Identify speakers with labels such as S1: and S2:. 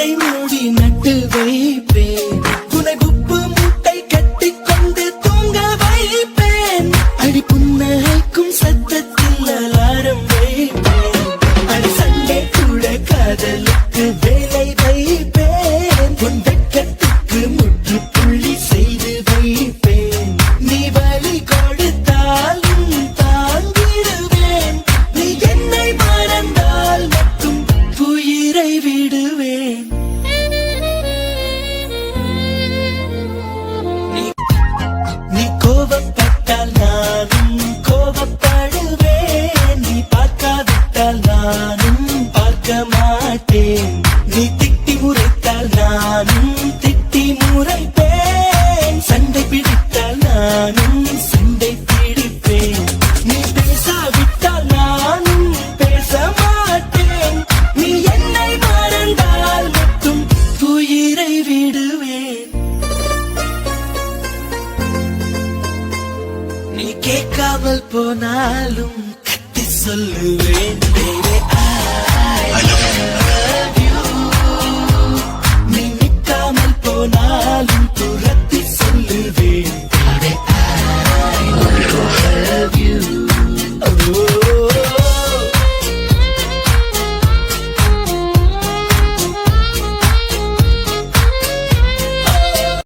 S1: மெத்தை மூடி நட்டு வைப்பேன். உனை உப்பு மூட்டை கட்டி கொண்டு தூங்க வைப்பேன். அடி புன்னகைக்கும் சத்தத்தில் அலாரம் வைப்பேன். அடி சண்டை கூட காதலுக்கு வேலை வைப்பேன். உன் வெட்கத்துக்கு முற்றுப்புள்ளி செய்து வைப்பேன். நீ வலி கொடுத்தாலும் தாங்கிடுவேன். நீ என்னை மறந்தால் மட்டும் உயிரை விடுவேன். நீ கோபப்பட்டால் நானும் கோபப்படுவேன். நீ பார்க்காவிட்டால் நானும் பார்க்க மாட்டேன். நீ திட்டி முறைத்தால் நானும் திட்டி முறைப்பேன். சண்டை பிடித்தால் நானும் சண்டை பிடிப்பேன். நீ பேசாவிட்டால் நானும் பேச மாட்டேன். நீ என்னை மறந்தால் மட்டும் உயிரை விடுவேன். நீ கேட்காமல் போனாலும் கத்தி சொல்லுவேன்.